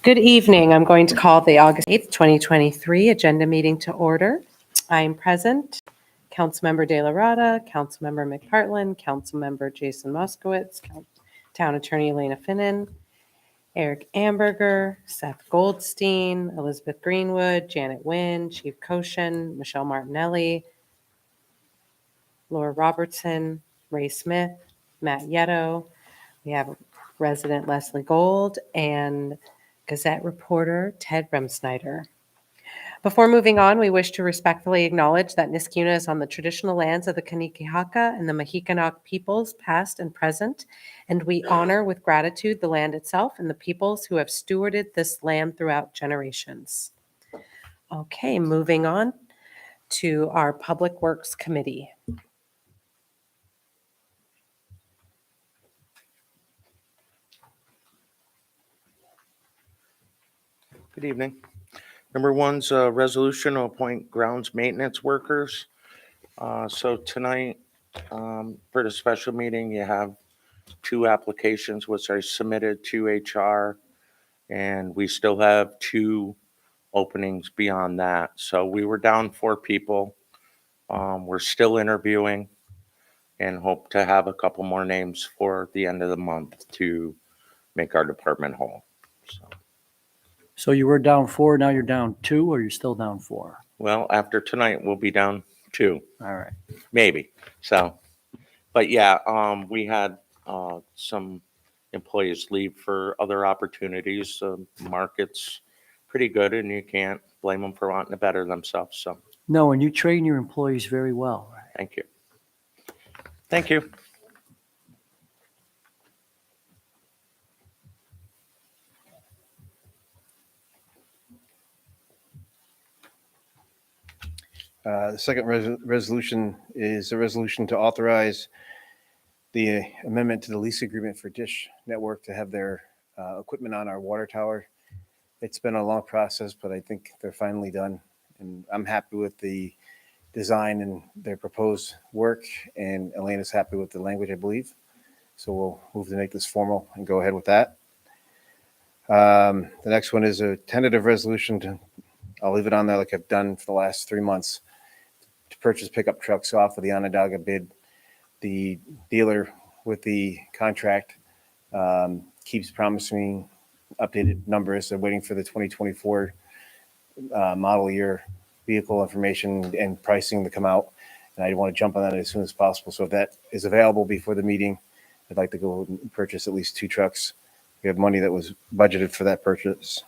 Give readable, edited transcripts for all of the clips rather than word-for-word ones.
Good evening. I'm going to call the August 8th, 2023 agenda meeting to order. I am present. Councilmember De La Rada, Councilmember McPartlin, Councilmember Jason Moskowitz, Town Attorney Elena Finnan, Eric Amberger, Seth Goldstein, Elizabeth Greenwood, Janet Wynn, Chief Koshin, Michelle Martinelli, Laura Robertson, Ray Smith, Matt Yetto. We have resident Leslie Gold and Gazette reporter Ted Remsnyder. Before moving on, we wish to respectfully acknowledge that Niskuna is on the traditional lands of the Kanikihaka and the Mahikanauk peoples, past and present, and we honor with gratitude the land itself and the peoples who have stewarded this land throughout generations. Okay, moving on to our Public Works Committee. Good evening. Number one's a resolution to appoint grounds maintenance workers. So tonight, for the special meeting, you have two applications which I submitted to HR, and we still have two openings beyond that. So we were down 4 people. We're still interviewing and hope to have a couple more names for the end of the month to make our department whole. So you were down 4, now you're down 2, or you're still down 4? Well, after tonight, we'll be down 2. All right. Maybe. So, but yeah, we had some employees leave for other opportunities. The market's pretty good, and you can't blame them for wanting to better themselves. So, No, and you train your employees very well, right? thank you. Thank you. The second resolution is a resolution to authorize the amendment to the lease agreement for Dish Network to have their equipment on our water tower. It's been a long process, but I think they're finally done. And I'm happy with the design and their proposed work, and Elena's happy with the language, I believe. So we'll move to make this formal and go ahead with that. The next one is a tentative resolution I'll leave it on there like I've done for the last 3 months, to purchase pickup trucks off of the Onondaga bid. The dealer with the contract keeps promising updated numbers. They're waiting for the 2024 model year vehicle information and pricing to come out. And I want to jump on that as soon as possible. So if that is available before the meeting, I'd like to go and purchase at least 2 trucks. We have money that was budgeted for that purchase.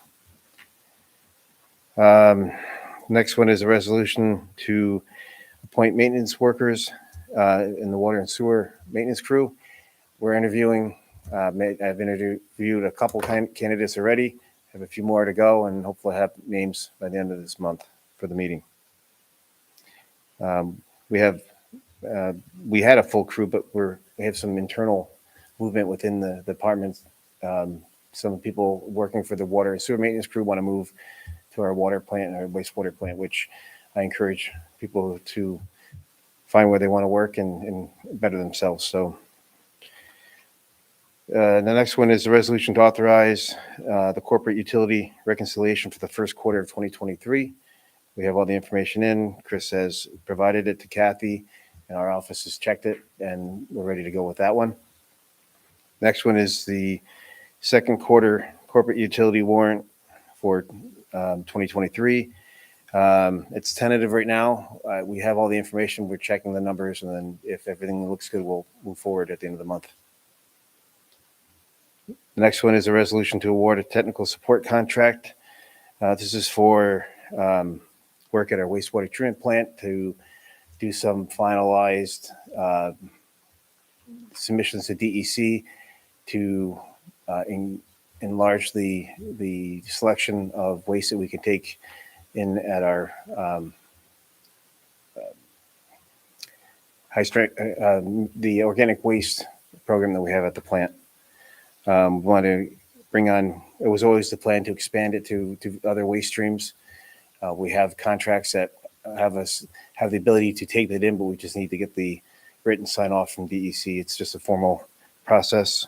Next one is a resolution to appoint maintenance workers in the water and sewer maintenance crew. We're interviewing. I've interviewed a couple candidates already. Have a few more to go, and hopefully have names by the end of this month for the meeting. We had a full crew, but we have some internal movement within the departments. Some people working for the water and sewer maintenance crew want to move to our water plant and our wastewater plant, which I encourage people to find where they want to work and better themselves. So the next one is a resolution to authorize the corporate utility reconciliation for the first quarter of 2023. We have all the information in. Chris has provided it to Kathy, and our office has checked it, and we're ready to go with that one. Next one is the second quarter corporate utility warrant for 2023. It's tentative right now. We have all the information. We're checking the numbers, and then if everything looks good, we'll move forward at the end of the month. The next one is a resolution to award a technical support contract. This is for work at our wastewater treatment plant to do some finalized submissions to DEC to enlarge the selection of waste that we can take in at our high strength, the organic waste program that we have at the plant. We want to bring on, it was always the plan to expand it to other waste streams. We have contracts that have the ability to take that in, but we just need to get the written sign off from DEC. It's just a formal process.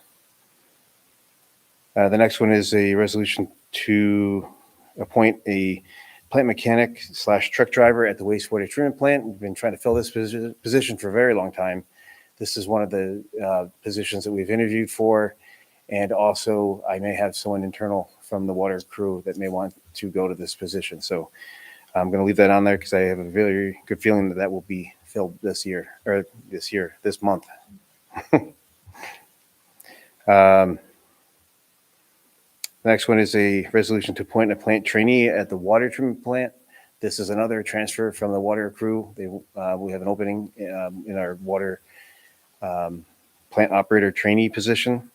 The next one is a resolution to appoint a plant mechanic / truck driver at the wastewater treatment plant. We've been trying to fill this position for a very long time. This is one of the positions that we've interviewed for. And also, I may have someone internal from the water crew that may want to go to this position. So I'm going to leave that on there because I have a very good feeling that that will be filled this month. Next one is a resolution to appoint a plant trainee at the water treatment plant. This is another transfer from the water crew. We have an opening in our water plant operator trainee position.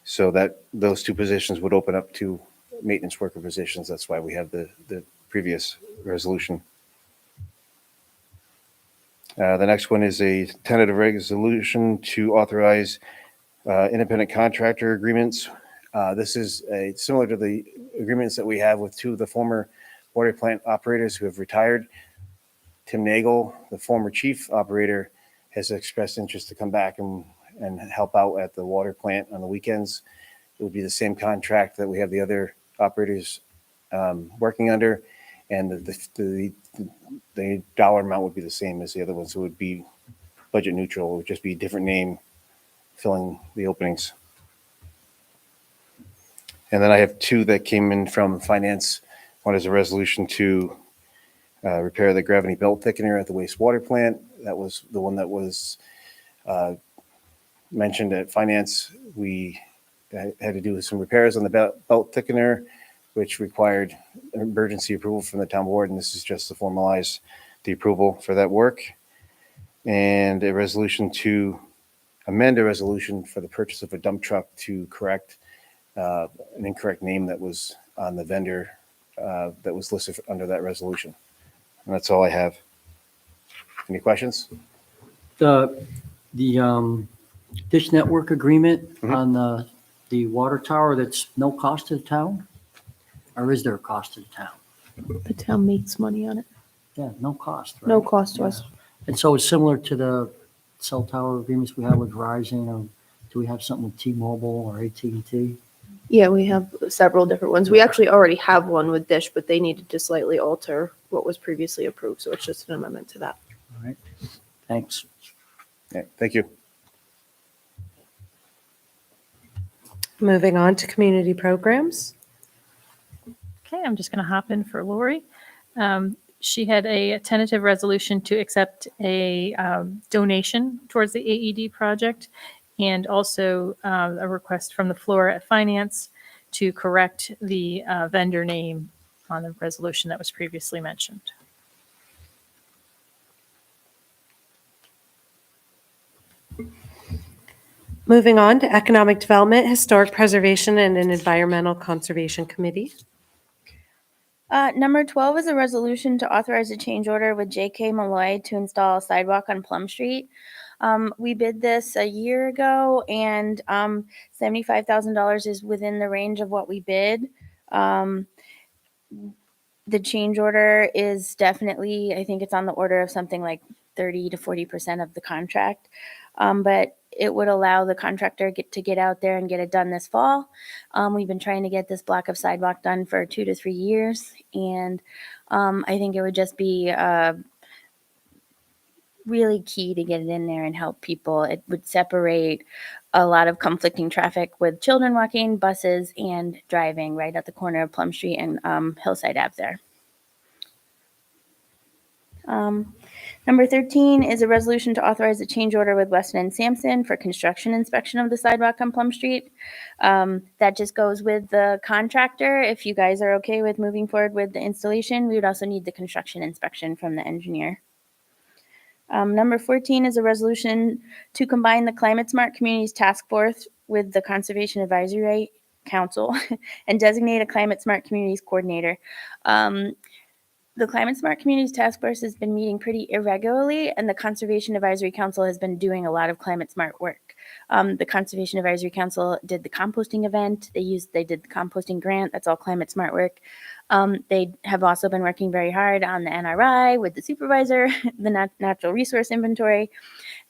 So that those two positions would open up to maintenance worker positions. That's why we have the previous resolution. The next one is a tentative resolution to authorize independent contractor agreements. This is similar to the agreements that we have with two of the former water plant operators who have retired. Tim Nagel, the former chief operator, has expressed interest to come back and help out at the water plant on the weekends. It would be the same contract that we have the other operators working under, and the dollar amount would be the same as the other ones. So it would be budget neutral. It would just be a different name filling the openings. And then I have two that came in from finance. One is a resolution to repair the gravity belt thickener at the wastewater plant. That was the one that was mentioned at finance. We had to do some repairs on the belt thickener, which required emergency approval from the town board. And this is just to formalize the approval for that work. And a resolution to amend a resolution for the purchase of a dump truck to correct an incorrect name that was on the vendor that was listed under that resolution. And that's all I have. Any questions? The Dish Network agreement on the water tower, that's no cost to the town? Or is there a cost to the town? The town makes money on it. Yeah, no cost, right? No cost to us. And so it's similar to the cell tower agreements we have with Verizon, or do we have something with T-Mobile or AT&T? Yeah, we have several different ones. We actually already have one with Dish, but they needed to slightly alter what was previously approved. So it's just an amendment to that. All right, thanks. Yeah, thank you. Moving on to community programs. Okay, I'm just going to hop in for Lori. She had a tentative resolution to accept a donation towards the AED project, and also a request from the floor at finance to correct the vendor name on the resolution that was previously mentioned. Moving on to Economic Development, Historic Preservation, and an Environmental Conservation Committee. Number 12 is a resolution to authorize a change order with J.K. Malloy to install a sidewalk on Plum Street. We bid this a year ago, and $75,000 is within the range of what we bid. The change order is definitely, I think it's on the order of something like 30 to 40% of the contract. But it would allow the contractor to get out there and get it done this fall. We've been trying to get this block of sidewalk done for 2 to 3 years, and I think it would just be really key to get it in there and help people. It would separate a lot of conflicting traffic with children walking, buses, and driving right at the corner of Plum Street and Hillside Ave there. Number 13 is a resolution to authorize a change order with Weston and Sampson for construction inspection of the sidewalk on Plum Street. That just goes with the contractor. If you guys are okay with moving forward with the installation, we would also need the construction inspection from the engineer. Number 14 is a resolution to combine the Climate Smart Communities Task Force with the Conservation Advisory Council and designate a Climate Smart Communities Coordinator. The Climate Smart Communities Task Force has been meeting pretty irregularly, and the Conservation Advisory Council has been doing a lot of climate smart work. The Conservation Advisory Council did the composting event. They did the composting grant. That's all climate smart work. They have also been working very hard on the NRI with the supervisor, the natural resource inventory.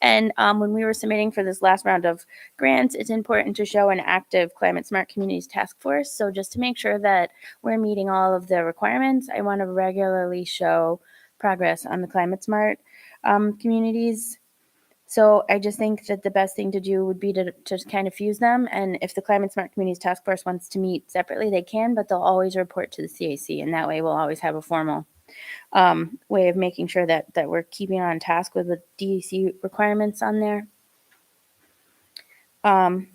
And when we were submitting for this last round of grants, it's important to show an active climate smart communities task force. So just to make sure that we're meeting all of the requirements, I want to regularly show progress on the climate smart communities. So I just think that the best thing to do would be to kind of fuse them. And if the Climate Smart Communities Task Force wants to meet separately, they can, but they'll always report to the CAC. And that way we'll always have a formal way of making sure that we're keeping on task with the DEC requirements on there. And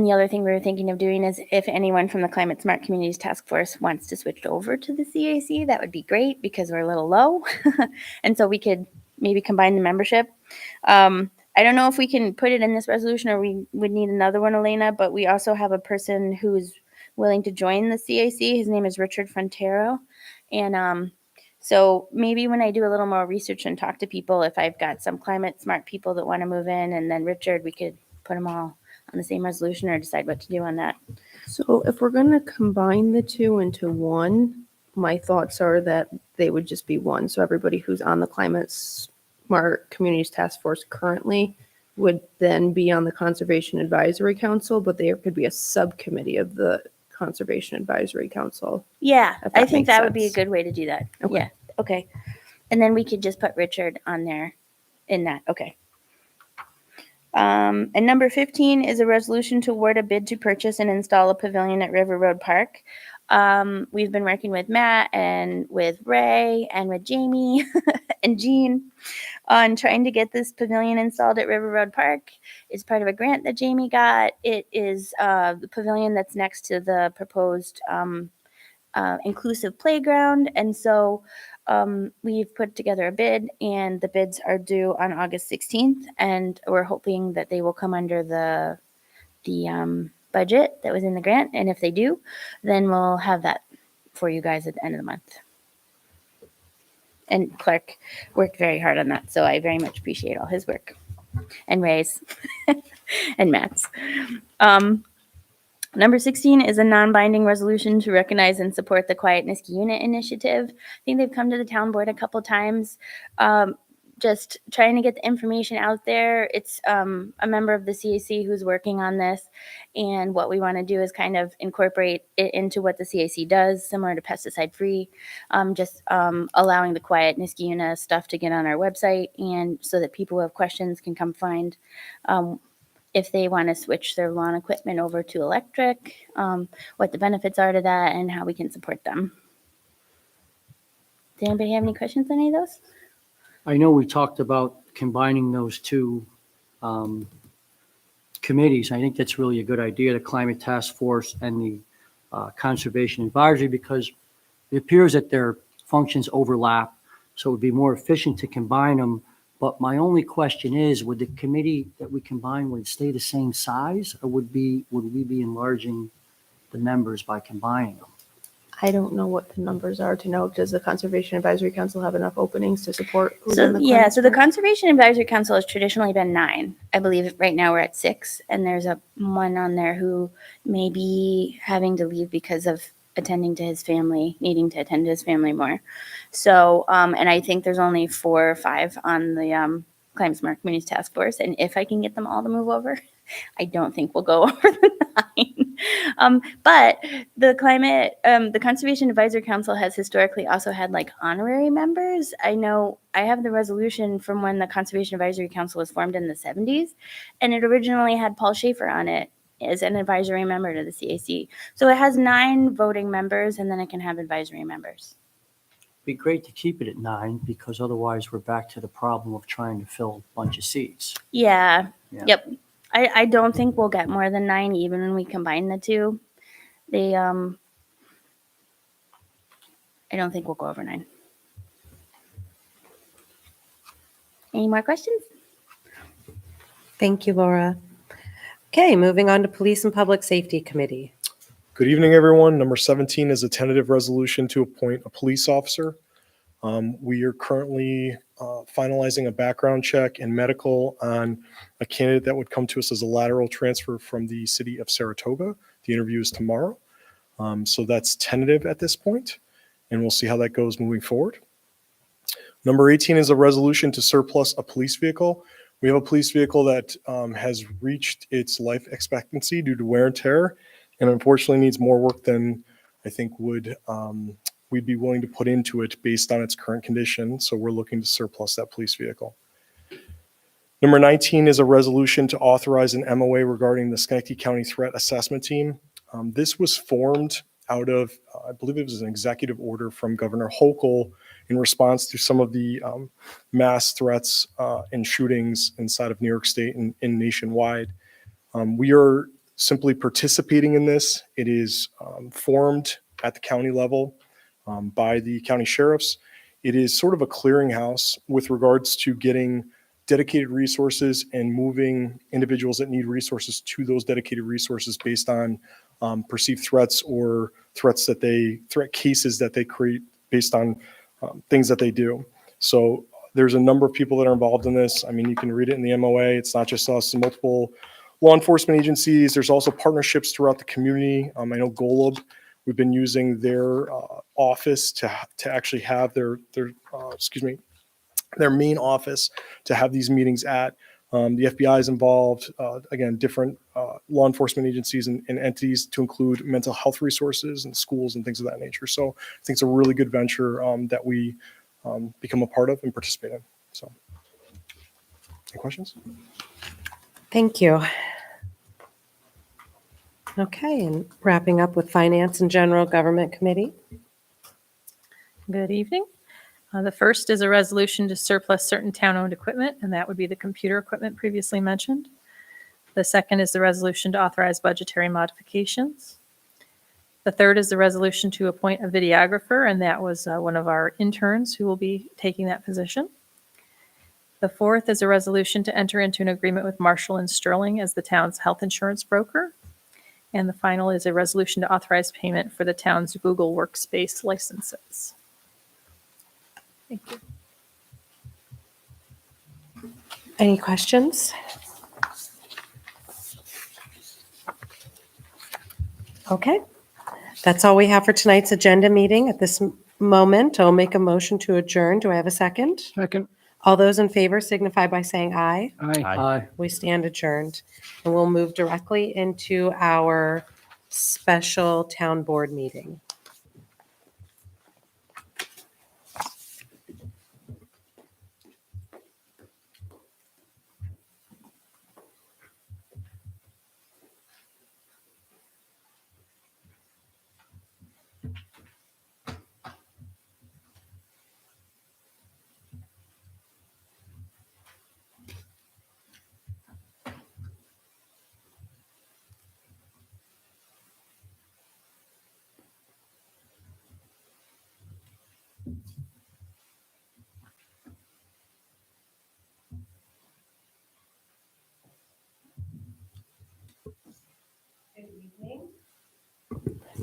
the other thing we were thinking of doing is if anyone from the Climate Smart Communities Task Force wants to switch over to the CAC, that would be great because we're a little low. And so we could maybe combine the membership. I don't know if we can put it in this resolution or we would need another one, Elena, but we also have a person who's willing to join the CAC. His name is Richard Frontero. And so maybe when I do a little more research and talk to people, if I've got some climate smart people that want to move in and then Richard, we could put them all on the same resolution or decide what to do on that. So if we're going to combine the two into one, my thoughts are that they would just be one. So everybody who's on the Climate Smart Communities Task Force currently would then be on the Conservation Advisory Council, but there could be a subcommittee of the Conservation Advisory Council. Yeah, If I that think makes that would be a sense. good way to do that. Okay. Yeah, okay. And then we could just put Richard on there in that, okay. And number 15 is a resolution to award a bid to purchase and install a pavilion at River Road Park. We've been working with Matt and with Ray and with Jamie and Jean on trying to get this pavilion installed at River Road Park. It's part of a grant that Jamie got. It is the pavilion that's next to the proposed inclusive playground. And so we've put together a bid and the bids are due on August 16th. And we're hoping that they will come under the budget that was in the grant. And if they do, then we'll have that for you guys at the end of the month. And Clark worked very hard on that. So I very much appreciate all his work and Ray's and Matt's. Number 16 is a non-binding resolution to recognize and support the Quiet Niski Unit Initiative. I think they've come to the town board a couple times, just trying to get the information out there. It's a member of the CAC who's working on this, and what we want to do is kind of incorporate it into what the CAC does, similar to pesticide-free, just allowing the Quiet Niski Unit stuff to get on our website, and so that people who have questions can come find if they want to switch their lawn equipment over to electric, what the benefits are to that, and how we can support them. Does anybody have any questions on any of those? I know we talked about combining those two committees. I think that's really a good idea, the Climate Task Force and the Conservation Advisory, because it appears that their functions overlap. So it would be more efficient to combine them. But my only question is, would the committee that we combine, would it stay the same size, or would we be enlarging the members by combining them? I don't know what the numbers are to know. Does the Conservation Advisory Council have enough openings to support? So the Climate Conservation Advisory Council has traditionally been 9. I believe right now we're at 6, and there's one on there who may be having to leave because of attending to his family, needing to attend to his family more. So, and I think there's only 4 or 5 on the Climate Smart Communities Task Force. And if I can get them all to move over, I don't think we'll go over the 9. But the Conservation Advisory Council has historically also had like honorary members. I know I have the resolution from when the Conservation Advisory Council was formed in the 70s, and it originally had Paul Schaefer on it as an advisory member to the CAC. So it has 9 voting members, and then it can have advisory members. Be great to keep it at 9, because otherwise we're back to the problem of trying to fill a bunch of seats. Yeah. Yeah. Yep. I don't think we'll get more than 9 even when we combine the two. I don't think we'll go over 9. Any more questions? Thank you, Laura. Okay, moving on to Police and Public Safety Committee. Good evening, everyone. Number 17 is a tentative resolution to appoint a police officer. We are currently finalizing a background check and medical on a candidate that would come to us as a lateral transfer from the city of Saratoga. The interview is tomorrow. So that's tentative at this point, and we'll see how that goes moving forward. Number 18 is a resolution to surplus a police vehicle. We have a police vehicle that has reached its life expectancy due to wear and tear, and unfortunately needs more work than I think we'd be willing to put into it based on its current condition. So we're looking to surplus that police vehicle. Number 19 is a resolution to authorize an MOA regarding the Schenectady County Threat Assessment Team. This was formed out of, I believe it was an executive order from Governor Hochul in response to some of the mass threats and shootings inside of New York State and nationwide. We are simply participating in this. It is formed at the county level by the county sheriffs. It is sort of a clearinghouse with regards to getting dedicated resources and moving individuals that need resources to those dedicated resources based on perceived threats or threat cases that they create based on things that they do. So there's a number of people that are involved in this. I mean, you can read it in the MOA. It's not just us, multiple law enforcement agencies. There's also partnerships throughout the community. I know Golub, we've been using their office to actually have their main office to have these meetings at. The FBI is involved, again, different law enforcement agencies and entities to include mental health resources and schools and things of that nature. So I think it's a really good venture that we become a part of and participate in. So, any questions? Thank you. Okay, and wrapping up with Finance and General Government Committee. Good evening. The first is a resolution to surplus certain town-owned equipment, and that would be the computer equipment previously mentioned. The second is the resolution to authorize budgetary modifications. The third is the resolution to appoint a videographer, and that was one of our interns who will be taking that position. The fourth is a resolution to enter into an agreement with Marshall and Sterling as the town's health insurance broker. And the final is a resolution to authorize payment for the town's Google Workspace licenses. Thank you. Any questions? Okay, that's all we have for tonight's agenda meeting. At this moment, I'll make a motion to adjourn. Do I have a second? Second. All those in favor signify by saying aye. Aye. We stand adjourned, and we'll move directly into our special town board meeting.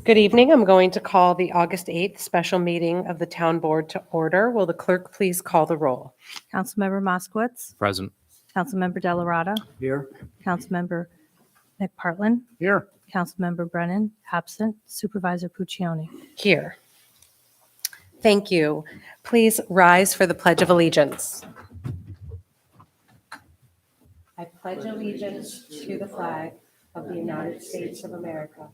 Good evening. I'm going to call the August 8th special meeting of the town board to order. Will the clerk please call the roll? Councilmember Moskowitz. Present. Councilmember Delarada. Here. Councilmember McPartlin. Here. Councilmember Brennan, absent. Supervisor Puccioni. Here. Thank you. Please rise for the Pledge of Allegiance. I pledge allegiance to the flag of the United States of America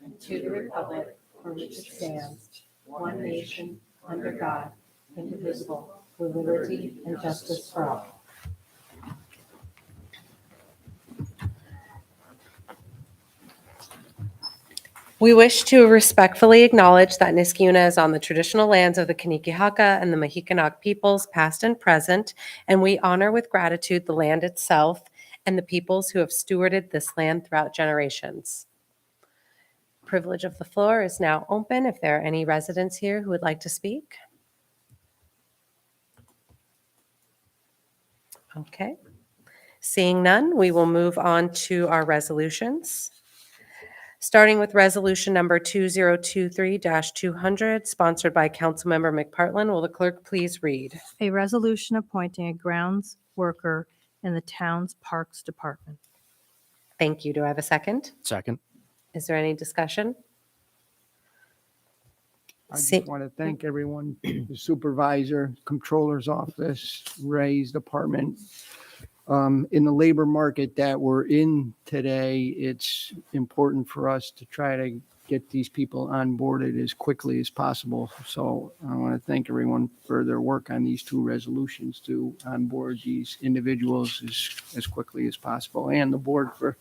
and to the republic for which it stands, one nation, under God, indivisible, with liberty and justice for all. We wish to respectfully acknowledge that Niskayuna is on the traditional lands of the Kanien'kehá:ka and the Mahicanok peoples, past and present, and we honor with gratitude the land itself and the peoples who have stewarded this land throughout generations. Privilege of the floor is now open if there are any residents here who would like to speak. Okay. Seeing none, we will move on to our resolutions. Starting with resolution number 2023-200, sponsored by Councilmember McPartlin. Will the clerk please read? A resolution appointing a grounds worker in the town's Parks Department. Thank you. Do I have a second? Second. Is there any discussion? I See- just want to thank everyone, the supervisor, controller's office, Ray's department. In the labor market that we're in today, it's important for us to try to get these people onboarded as quickly as possible. So I want to thank everyone for their work on these two resolutions to onboard these individuals as quickly as possible, and the board for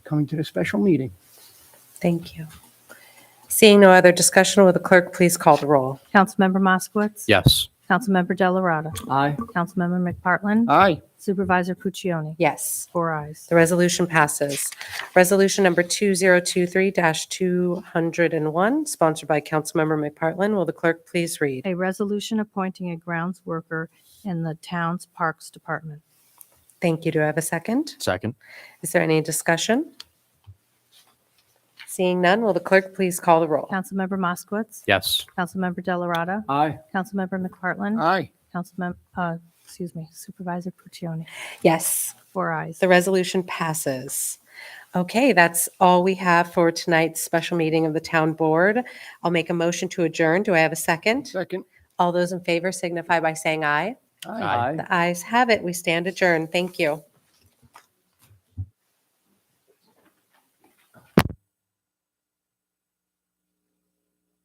coming to the special meeting. Thank you. Seeing no other discussion, will the clerk please call the roll? Councilmember Moskowitz. Yes. Councilmember Delarada. Aye. Councilmember McPartlin. Aye. Supervisor Puccioni. Yes. 4 ayes. The resolution passes. Resolution number 2023-201, sponsored by Councilmember McPartlin. Will the clerk please read? A resolution appointing a grounds worker in the town's Parks Department. Thank you. Do I have a second? Second. Is there any discussion? Seeing none, will the clerk please call the roll? Councilmember Moskowitz. Yes. Councilmember Delarada. Aye. Councilmember McPartlin. Aye. Supervisor Puccioni. Yes. 4 ayes. The resolution passes. Okay, that's all we have for tonight's special meeting of the town board. I'll make a motion to adjourn. Do I have a second? Second. All those in favor signify by saying aye. Aye. The ayes have it. We stand adjourned. Thank you.